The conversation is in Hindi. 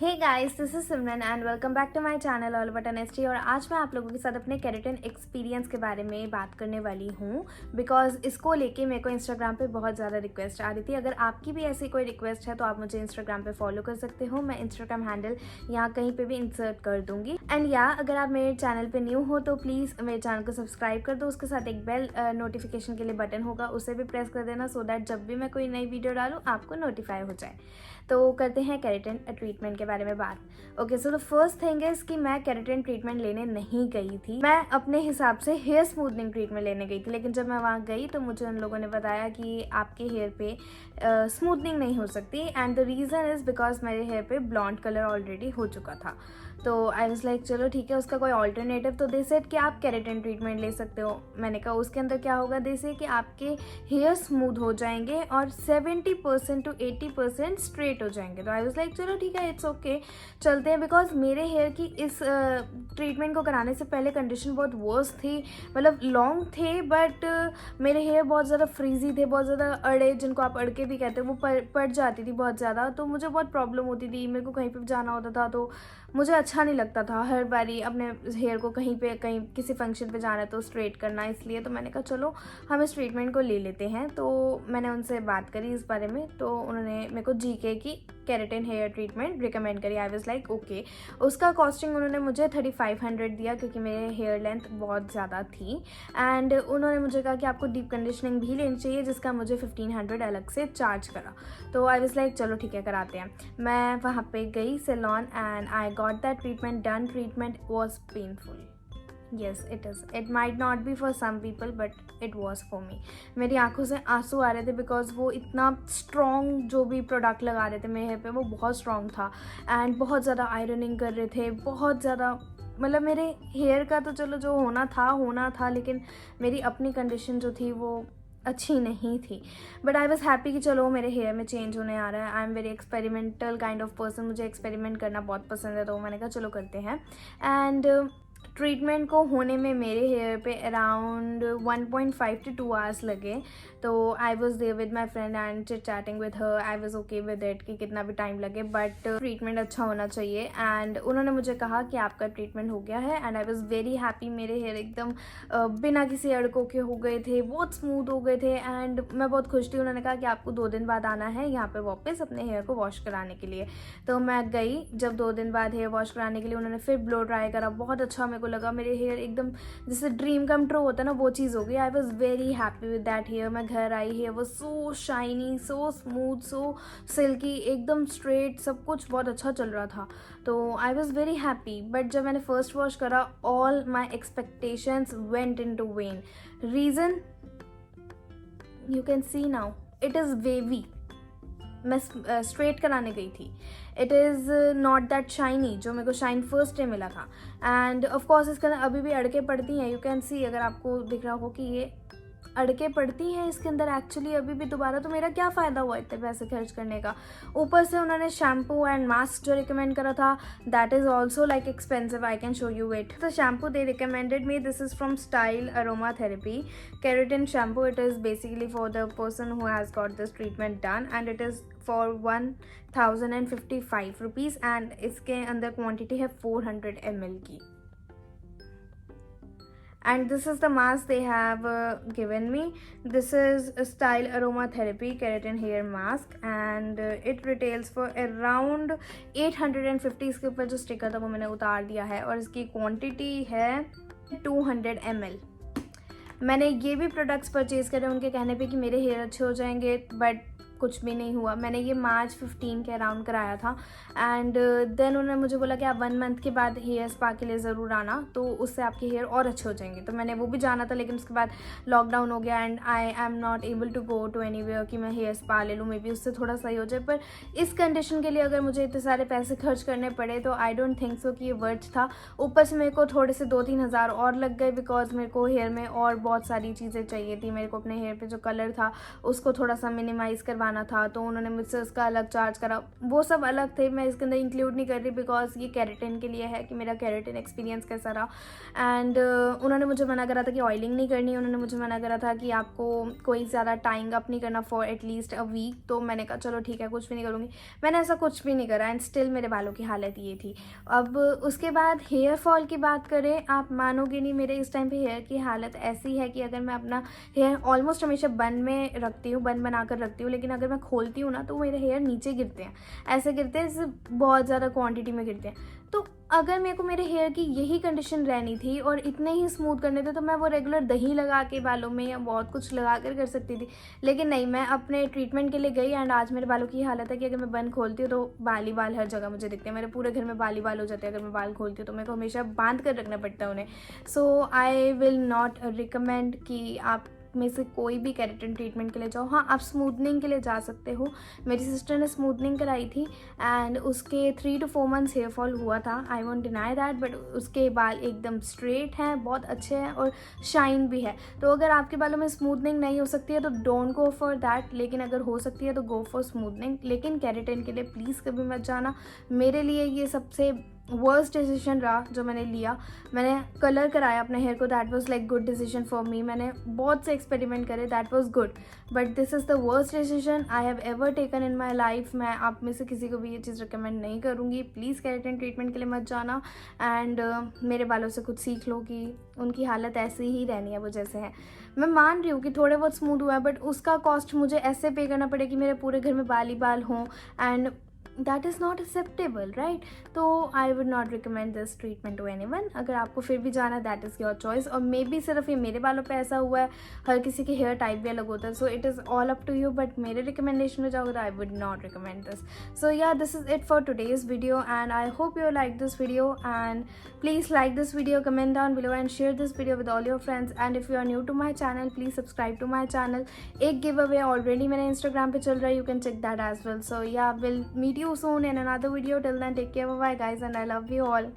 Hey guys, this is Simran and welcome back to my channel all about NST. और आज मैं आप लोगों के साथ अपने केराटिन एक्सपीरियंस के बारे में बात करने वाली हूँ बिकॉज इसको लेके मेरे को इंस्टाग्राम पे बहुत ज़्यादा रिक्वेस्ट आ रही थी। अगर आपकी भी ऐसी कोई रिक्वेस्ट है तो आप मुझे इंस्टाग्राम पे फॉलो कर सकते हो। मैं इंस्टाग्राम हैंडल यहाँ कहीं पे भी इंसर्ट कर दूंगी। एंड या अगर आप मेरे चैनल पे न्यू हो तो प्लीज़ मेरे चैनल को सब्सक्राइब कर दो। उसके साथ एक बेल नोटिफिकेशन के लिए बटन होगा, उसे भी प्रेस कर देना सो दैट जब भी मैं कोई नई वीडियो डालूँ आपको नोटिफाई हो जाए। तो करते हैं केराटिन ट्रीटमेंट के बारे में बात। Okay, so the first thing is कि मैं केराटिन ट्रीटमेंट लेने नहीं गई थी। मैं अपने हिसाब से हेयर स्मूथनिंग ट्रीटमेंट लेने गई थी, लेकिन जब मैं वहाँ गई तो मुझे उन लोगों ने बताया कि आपके हेयर पे स्मूथनिंग नहीं हो सकती and the reason is because मेरे हेयर पे ब्लॉन्ड कलर ऑलरेडी हो चुका था। तो आई वाज लाइक चलो ठीक है, उसका कोई ऑल्टरनेटिव। तो दे सेड कि आप केराटिन ट्रीटमेंट ले सकते हो। मैंने कहा उसके अंदर क्या होगा। दे से कि आपके हेयर स्मूथ हो जाएंगे और 70% to 80% स्ट्रेट हो जाएंगे। तो आई वाज लाइक चलो ठीक है, इट्स ओके, चलते हैं। बिकॉज मेरे हेयर की इस ट्रीटमेंट को कराने से पहले कंडीशन बहुत वर्स थी। मतलब लॉन्ग थे बट मेरे हेयर बहुत ज़्यादा फ्रीजी थे, बहुत ज़्यादा अड़े, जिनको आप अड़के भी कहते हैं, वो पड़ जाती थी बहुत ज़्यादा। तो मुझे बहुत प्रॉब्लम होती थी। मेरे को कहीं पे जाना होता था तो मुझे अच्छा नहीं लगता था हर बारी अपने हेयर को कहीं किसी फंक्शन पे जाना है तो स्ट्रेट करना। इसलिए तो मैंने कहा चलो हम इस ट्रीटमेंट को ले लेते हैं। तो मैंने उनसे बात करी इस बारे में, तो उन्होंने मेरे को जीके की केराटिन हेयर ट्रीटमेंट रिकमेंड करी। I was like okay. उसका कॉस्टिंग उन्होंने मुझे 3500 दिया क्योंकि मेरे हेयर लेंथ बहुत ज़्यादा थी। एंड उन्होंने मुझे कहा कि आपको डीप कंडीशनिंग भी लेनी चाहिए, जिसका मुझे 1500 अलग से चार्ज करा। तो आई वाज लाइक चलो ठीक है, कराते हैं। मैं वहाँ पे गई salon and I got that treatment done. Treatment was painful. Yes, it is. It might not be for some people, but it was for me. मेरी आंखों से आंसू आ रहे थे बिकॉज वो इतना स्ट्रॉन्ग जो भी प्रोडक्ट लगा रहे थे मेरे हेयर पे वो बहुत स्ट्रॉन्ग था एंड बहुत ज़्यादा आयरनिंग कर रहे थे, बहुत ज़्यादा। मतलब मेरे हेयर का तो चलो जो होना था, लेकिन मेरी अपनी कंडीशन जो थी वो अच्छी नहीं थी। बट आई वॉज हैप्पी कि चलो मेरे हेयर में चेंज होने आ रहा है। I am very experimental kind of person, मुझे एक्सपेरिमेंट करना बहुत पसंद है। तो मैंने कहा चलो करते हैं। एंड ट्रीटमेंट को होने में मेरे हेयर पे अराउंड 1.5 to 2 आवर्स लगे। तो I was there with my friend and chit chatting with her. I was okay with it कि कितना भी टाइम लगे बट ट्रीटमेंट अच्छा होना चाहिए। एंड उन्होंने मुझे कहा कि आपका ट्रीटमेंट हो गया है and I was very happy. मेरे हेयर एकदम बिना किसी अड़कों के हो गए थे, बहुत स्मूथ हो गए थे एंड मैं बहुत खुश थी। उन्होंने कहा कि आपको 2 दिन बाद आना है यहाँ पे वापस अपने हेयर को वॉश कराने के लिए। तो मैं गई। जब 2 दिन बाद हेयर वॉश कराने के लिए उन्होंने फिर ब्लो ड्राई करा, बहुत अच्छा मेरे को लगा। मेरे हेयर एकदम जैसे ड्रीम कम ट्रू होता है ना, वो चीज़ हो गई। I was very happy with that hair. मैं घर आई, hair was so shiny, so smooth, so silky, एकदम स्ट्रेट, सब कुछ बहुत अच्छा चल रहा था। तो I was very happy. But जब मैंने फर्स्ट वॉश करा all my expectations went into vain. Reason you can see now, it is wavy. मैं स्ट्रेट कराने गई थी। It is not that shiny जो मेरे को शाइन फर्स्ट डे मिला था। एंड ऑफकोर्स इसके अंदर अभी भी अड़के पड़ती हैं। यू कैन सी, अगर आपको दिख रहा हो कि ये अड़के पड़ती हैं इसके अंदर एक्चुअली अभी भी दोबारा। तो मेरा क्या फ़ायदा हुआ इतने पैसे खर्च करने का। ऊपर से उन्होंने शैम्पू एंड मास्क जो रिकमेंड करा था that is also like expensive. I can show you it. The shampoo they recommended me, this is from style aroma therapy keratin shampoo. It is basically for the person who has got this treatment done and it is for 1055 rupees and इसके अंदर क्वान्टिटी है 400 ml की। And this is the mask they have given me. This is a Style Aromatherapy Keratin Hair Mask and it retails for around 850। इसके ऊपर जो स्टिकर था वो मैंने उतार दिया है और इसकी क्वांटिटी है 200 ml। मैंने ये भी प्रोडक्ट्स परचेज़ करे उनके कहने पे कि मेरे हेयर अच्छे हो जाएंगे, बट कुछ भी नहीं हुआ। मैंने ये मार्च 15 के अराउंड कराया था एंड देन उन्होंने मुझे बोला कि आप 1 मंथ के बाद हेयर स्पा के लिए ज़रूर आना, तो उससे आपके हेयर और अच्छे हो जाएंगे। तो मैंने वो भी जाना था, लेकिन उसके बाद लॉकडाउन हो गया and I am not able to go to anywhere कि मैं हेयर स्पा ले लूँ। मे बी उससे थोड़ा सही हो जाए, पर इस कंडीशन के लिए अगर मुझे इतने सारे पैसे खर्च करने पड़े तो आई डोंट थिंक सो कि ये वर्थ था। ऊपर से मेरे को थोड़े से 2-3 हज़ार और लग गए बिकॉज मेरे को हेयर में और बहुत सारी चीज़ें चाहिए थी। मेरे को अपने हेयर पे जो कलर था उसको थोड़ा सा मिनिमाइज़ करवाना कराना था, तो उन्होंने मुझसे उसका अलग चार्ज करा। वो सब अलग थे, मैं इसके अंदर इंक्लूड नहीं कर रही बिकॉज ये केराटिन के लिए है कि मेरा केराटिन एक्सपीरियंस कैसा रहा। एंड उन्होंने मुझे मना करा था कि ऑयलिंग नहीं करनी, उन्होंने मुझे मना करा था कि आपको कोई ज़्यादा टाइंग अप नहीं करना फॉर एटलीस्ट अ वीक। तो मैंने कहा चलो ठीक है, कुछ भी नहीं करूँगी। मैंने ऐसा कुछ भी नहीं करा एंड स्टिल मेरे बालों की हालत ये थी। अब उसके बाद हेयर फॉल की बात करें, आप मानोगे नहीं, मेरे इस टाइम पे हेयर की हालत ऐसी है कि अगर मैं अपना हेयर ऑलमोस्ट हमेशा बन में रखती हूँ, बन बना कर रखती हूँ, लेकिन अगर मैं खोलती हूँ ना तो मेरे हेयर नीचे गिरते हैं, ऐसे गिरते हैं जैसे बहुत ज़्यादा क्वांटिटी में गिरते हैं। तो अगर मेरे को मेरे हेयर की यही कंडीशन रहनी थी और इतने ही स्मूथ करने थे तो मैं वो रेगुलर दही लगा के बालों में या बहुत कुछ लगा कर सकती थी, लेकिन नहीं, मैं अपने ट्रीटमेंट के लिए गई एंड आज मेरे बालों की हालत है कि अगर मैं बन खोलती हूँ तो बाल ही बाल हर जगह मुझे दिखते हैं। मेरे पूरे घर में बाल ही बाल हो जाते हैं अगर मैं बाल खोलती हूँ, तो मेरे को हमेशा बांध कर रखना पड़ता है उन्हें। सो आई विल नॉट रिकमेंड कि आप में से कोई भी केराटिन ट्रीटमेंट के लिए जाओ। हाँ, आप स्मूथनिंग के लिए जा सकते हो। मेरी सिस्टर ने स्मूथनिंग कराई थी एंड उसके 3 to 4 मंथ्स हेयर फॉल हुआ था, I won't deny that, but उसके बाल एकदम स्ट्रेट हैं, बहुत अच्छे हैं और शाइन भी है। तो अगर आपके बालों में स्मूथनिंग नहीं हो सकती है तो डोंट गो फॉर दैट, लेकिन अगर हो सकती है तो गो फॉर स्मूथनिंग। लेकिन केराटिन के लिए प्लीज़ कभी मत जाना। मेरे लिए ये सबसे वर्स्ट डिसीजन रहा जो मैंने लिया। मैंने कलर कराया अपने हेयर को, that was like good decision for me. मैंने बहुत से एक्सपेरिमेंट करे, that was good, but this is the worst decision I have ever taken in my life. मैं आप में से किसी को भी ये चीज़ रिकमेंड नहीं करूँगी। प्लीज़ केराटिन ट्रीटमेंट के लिए मत जाना एंड मेरे बालों से कुछ सीख लो कि उनकी हालत ऐसी ही रहनी है वो जैसे है। मैं मान रही हूँ कि थोड़े बहुत स्मूथ हुआ है, बट उसका कॉस्ट मुझे ऐसे पे करना पड़े कि मेरे पूरे घर में बाल ही बाल हों and that is not acceptable, right. तो I would not recommend this treatment to anyone. अगर आपको फिर भी जाना दैट इज़ योर चॉइस। और मे बी सिर्फ ये मेरे बालों पे ऐसा हुआ है, हर किसी के हेयर टाइप भी अलग होता है, so it is all up to you, but मेरे रिकमेंडेशन में जाओगे तो I would not recommend this. So ya, this is it for today's video and I hope you like this video and please like this video, comment down below and share this video with all your friends. And if you are new to my channel please subscribe to my channel. एक गिव अवे ऑलरेडी मेरे इंस्टाग्राम पे चल रहा है, you can check that as well. So ya, will meet you soon in another video. Till then, take care, bye bye guys, and I love you all.